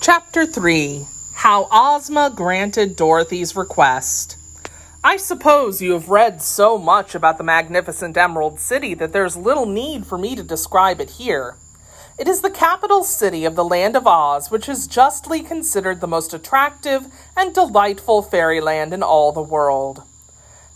Chapter 3. How Ozma Granted Dorothy's Request. I suppose you have read so much about the magnificent Emerald City that there's little need for me to describe it here. It is the capital city of the Land of Oz, which is justly considered the most attractive and delightful fairyland in all the world.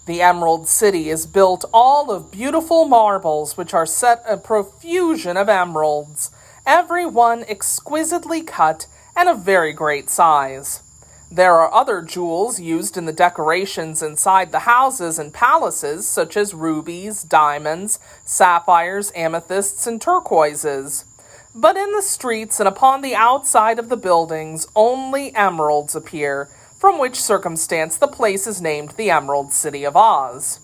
The Emerald City is built all of beautiful marbles, which are set a profusion of emeralds, every one exquisitely cut and of very great size. There are other jewels used in the decorations inside the houses and palaces, such as rubies, diamonds, sapphires, amethysts, and turquoises. But in the streets and upon the outside of the buildings, only emeralds appear, from which circumstance the place is named the Emerald City of Oz.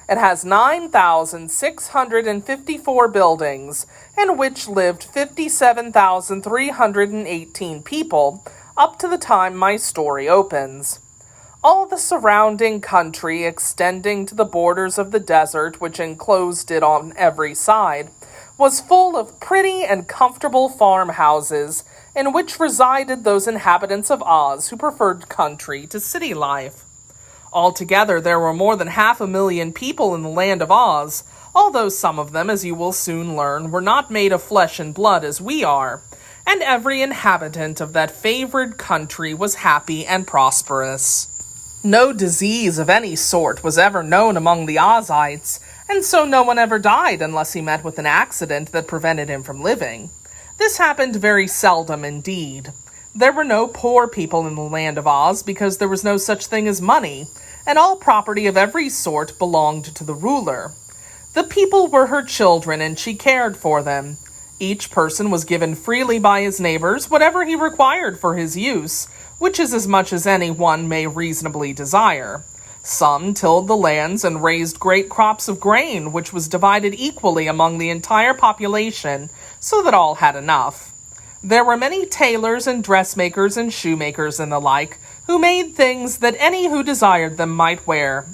It has 9,654 buildings, in which lived 57,318 people, up to the time my story opens. All the surrounding country, extending to the borders of the desert which enclosed it on every side, was full of pretty and comfortable farmhouses, in which resided those inhabitants of Oz who preferred country to city life. Altogether, there were more than 500,000 people in the Land of Oz, although some of them, as you will soon learn, were not made of flesh and blood as we are, and every inhabitant of that favored country was happy and prosperous. No disease of any sort was ever known among the Ozites, and so no one ever died unless he met with an accident that prevented him from living. This happened very seldom indeed. There were no poor people in the Land of Oz because there was no such thing as money, and all property of every sort belonged to the ruler. The people were her children, and she cared for them. Each person was given freely by his neighbors whatever he required for his use, which is as much as any one may reasonably desire. Some tilled the lands and raised great crops of grain, which was divided equally among the entire population, so that all had enough. There were many tailors and dressmakers and shoemakers and the like, who made things that any who desired them might wear.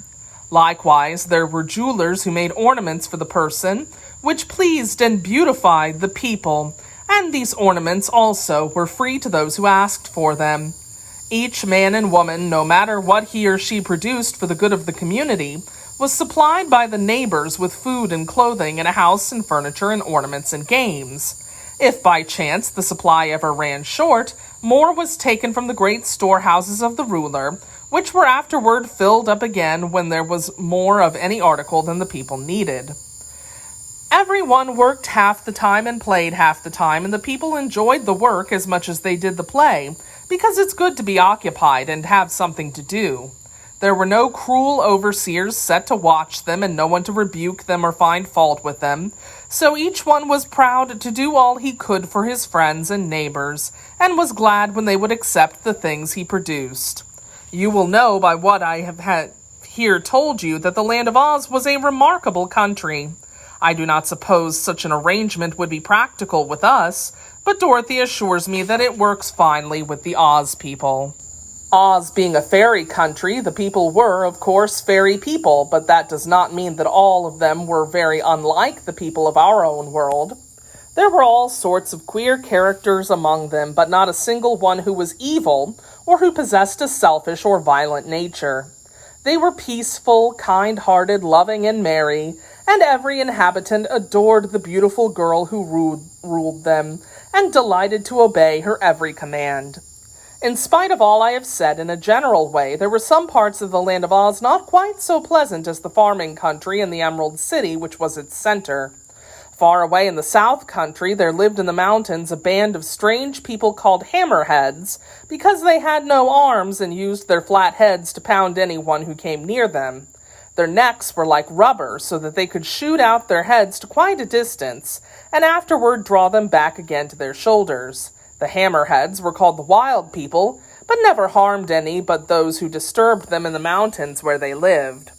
Likewise, there were jewelers who made ornaments for the person, which pleased and beautified the people, and these ornaments also were free to those who asked for them. Each man and woman, no matter what he or she produced for the good of the community, was supplied by the neighbors with food and clothing and a house and furniture and ornaments and games. If by chance the supply ever ran short, more was taken from the great storehouses of the ruler, which were afterward filled up again when there was more of any article than the people needed. Everyone worked half the time and played half the time, and the people enjoyed the work as much as they did the play, because it's good to be occupied and have something to do. There were no cruel overseers set to watch them and no one to rebuke them or find fault with them, so each one was proud to do all he could for his friends and neighbors, and was glad when they would accept the things he produced. You will know by what I have here told you that the Land of Oz was a remarkable country. I do not suppose such an arrangement would be practical with us, but Dorothy assures me that it works finely with the Oz people. Oz being a fairy country, the people were, of course, fairy people, but that does not mean that all of them were very unlike the people of our own world. There were all sorts of queer characters among them, but not a single one who was evil, or who possessed a selfish or violent nature. They were peaceful, kind-hearted, loving, and merry, and every inhabitant adored the beautiful girl who ruled them, and delighted to obey her every command. In spite of all I have said in a general way, there were some parts of the Land of Oz not quite so pleasant as the farming country and the Emerald City, which was its center. Far away in the South Country, there lived in the mountains a band of strange people called Hammerheads, because they had no arms and used their flat heads to pound anyone who came near them. Their necks were like rubber, so that they could shoot out their heads to quite a distance, and afterward draw them back again to their shoulders. The Hammerheads were called the Wild People, but never harmed any but those who disturbed them in the mountains where they lived.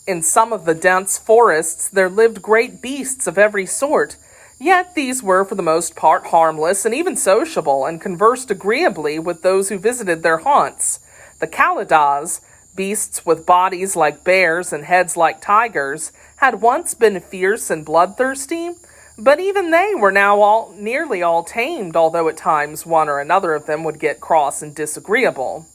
In some of the dense forests there lived great beasts of every sort, yet these were for the most part harmless and even sociable, and conversed agreeably with those who visited their haunts. The Kaladas, beasts with bodies like bears and heads like tigers, had once been fierce and bloodthirsty, But even they were now nearly all tamed, although at times one or another of them would get cross and disagreeable.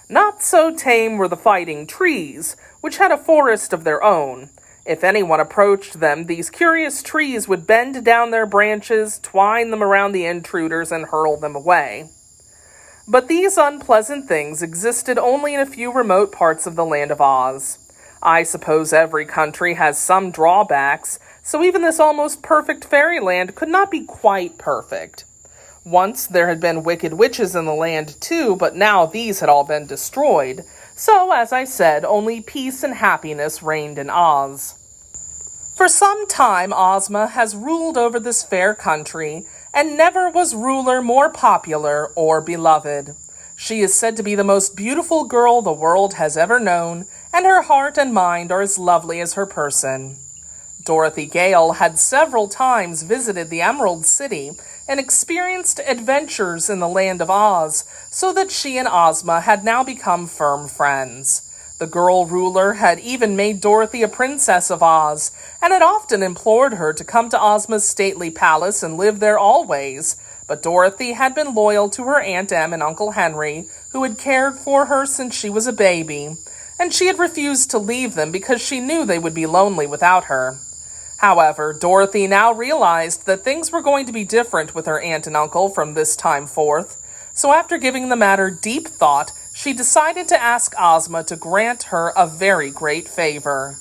Not so tame were the fighting trees, which had a forest of their own. If anyone approached them, these curious trees would bend down their branches, twine them around the intruders, and hurl them away. But these unpleasant things existed only in a few remote parts of the land of Oz. I suppose every country has some drawbacks, so even this almost perfect fairyland could not be quite perfect. Once there had been wicked witches in the land too, but now these had all been destroyed. So, as I said, only peace and happiness reigned in Oz. For some time Ozma has ruled over this fair country, and never was ruler more popular or beloved. She is said to be the most beautiful girl the world has ever known, and her heart and mind are as lovely as her person. Dorothy Gale had several times visited the Emerald City and experienced adventures in the land of Oz, so that she and Ozma had now become firm friends. The girl ruler had even made Dorothy a princess of Oz, and had often implored her to come to Ozma's stately palace and live there always. But Dorothy had been loyal to her Aunt Em and Uncle Henry, who had cared for her since she was a baby, and she had refused to leave them because she knew they would be lonely without her. However, Dorothy now realized that things were going to be different with her aunt and uncle from this time forth, so after giving the matter deep thought, she decided to ask Ozma to grant her a very great favor.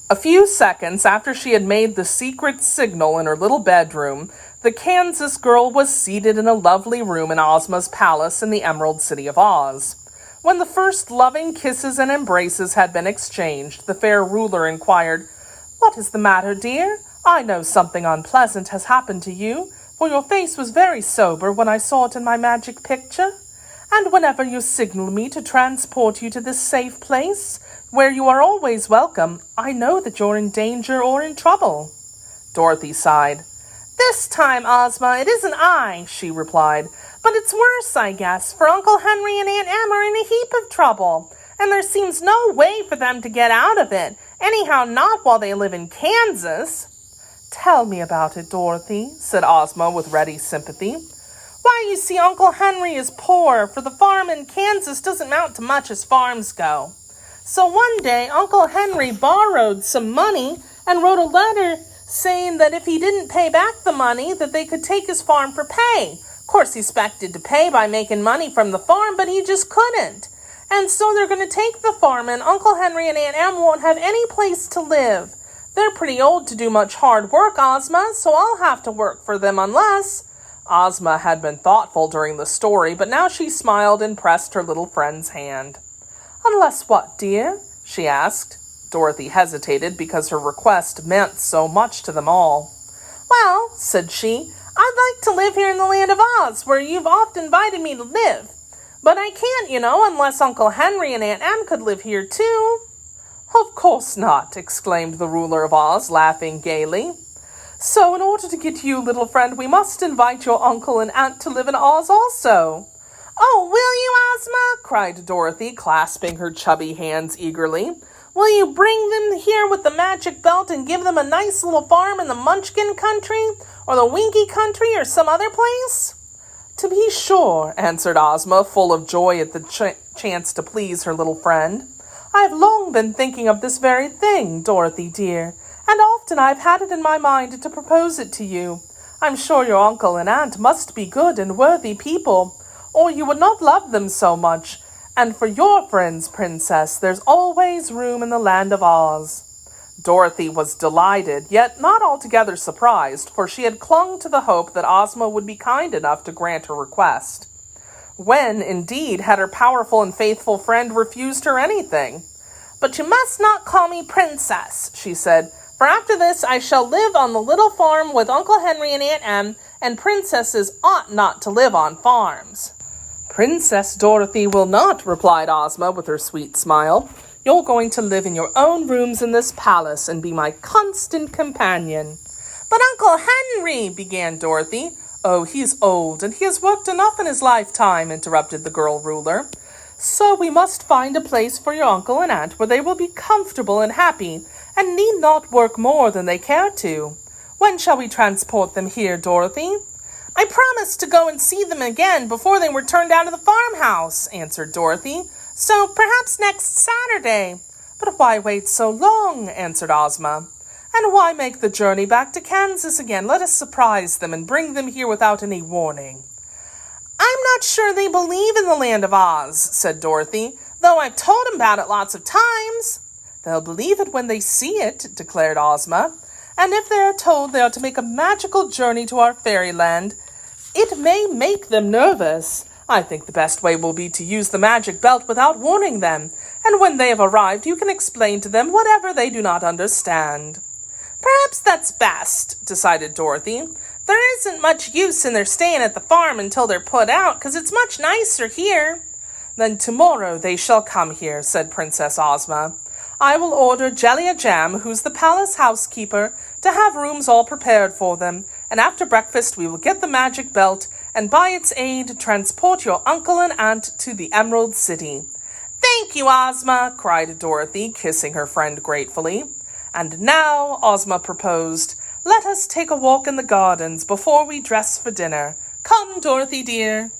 A few seconds after she had made the secret signal in her little bedroom, the Kansas girl was seated in a lovely room in Ozma's palace in the Emerald City of Oz. When the first loving kisses and embraces had been exchanged, the fair ruler inquired, "What is the matter, dear? I know something unpleasant has happened to you, for your face was very sober when I saw it in my magic picture. And whenever you signal me to transport you to this safe place, where you are always welcome, I know that you're in danger or in trouble." Dorothy sighed. "This time, Ozma, it isn't I," she replied. "But it's worse, I guess, for Uncle Henry and Aunt Em are in a heap of trouble, and there seems no way for them to get out of it, anyhow not while they live in Kansas." "Tell me about it, Dorothy," said Ozma with ready sympathy. "Why, you see, Uncle Henry is poor, for the farm in Kansas doesn't amount to much as farms go. So one day, Uncle Henry borrowed some money and wrote a letter saying that if he didn't pay back the money, that they could take his farm for pay. Of course, he expected to pay by making money from the farm, but he just couldn't. And so they're going to take the farm, and Uncle Henry and Aunt Em won't have any place to live. They're pretty old to do much hard work, Ozma, so I'll have to work for them unless—" Ozma had been thoughtful during the story, but now she smiled and pressed her little friend's hand. "Unless what, dear?" she asked. Dorothy hesitated because her request meant so much to them all. "Well," said she, "I'd like to live here in the land of Oz, where you've often invited me to live. But I can't, unless Uncle Henry and Aunt Em could live here too." "Of course not," exclaimed the ruler of Oz, laughing gaily. "So in order to get you, little friend, we must invite your uncle and aunt to live in Oz also." "Oh, will you, Ozma?" cried Dorothy, clasping her chubby hands eagerly. "Will you bring them here with the magic belt and give them a nice little farm in the Munchkin country, or the Winky country, or some other place?" "To be sure," answered Ozma, full of joy at the chance to please her little friend. "I've long been thinking of this very thing, Dorothy dear, and often I've had it in my mind to propose it to you. I'm sure your uncle and aunt must be good and worthy people, or you would not love them so much, and for your friends, Princess, there's always room in the land of Oz." Dorothy was delighted, yet not altogether surprised, for she had clung to the hope that Ozma would be kind enough to grant her request. When, indeed, had her powerful and faithful friend refused her anything? "But you must not call me Princess," she said, "for after this I shall live on the little farm with Uncle Henry and Aunt Em, and princesses ought not to live on farms." "Princess Dorothy will not," replied Ozma with her sweet smile. "You're going to live in your own rooms in this palace and be my constant companion." "But Uncle Henry—" began Dorothy. "Oh, he's old, and he has worked enough in his lifetime," interrupted the girl ruler. "So we must find a place for your uncle and aunt where they will be comfortable and happy, and need not work more than they care to. When shall we transport them here, Dorothy? I promised to go and see them again before they were turned down to the farmhouse, answered Dorothy. So perhaps next Saturday. But why wait so long, answered Ozma. And why make the journey back to Kansas again? Let us surprise them and bring them here without any warning. I'm not sure they believe in the Land of Oz, said Dorothy, though I've told them about it lots of times. They'll believe it when they see it, declared Ozma. And if they are told they are to make a magical journey to our fairyland, it may make them nervous. I think the best way will be to use the magic belt without warning them, and when they have arrived you can explain to them whatever they do not understand. Perhaps that's best, decided Dorothy. There isn't much use in their staying at the farm until they're put out, 'cause it's much nicer here. Then tomorrow they shall come here, said Princess Ozma. I will order Jellia Jam, who's the palace housekeeper, to have rooms all prepared for them, and after breakfast we will get the magic belt, and by its aid transport your uncle and aunt to the Emerald City. Thank you, Ozma, cried Dorothy, kissing her friend gratefully. And now, Ozma proposed, let us take a walk in the gardens before we dress for dinner. Come, Dorothy dear.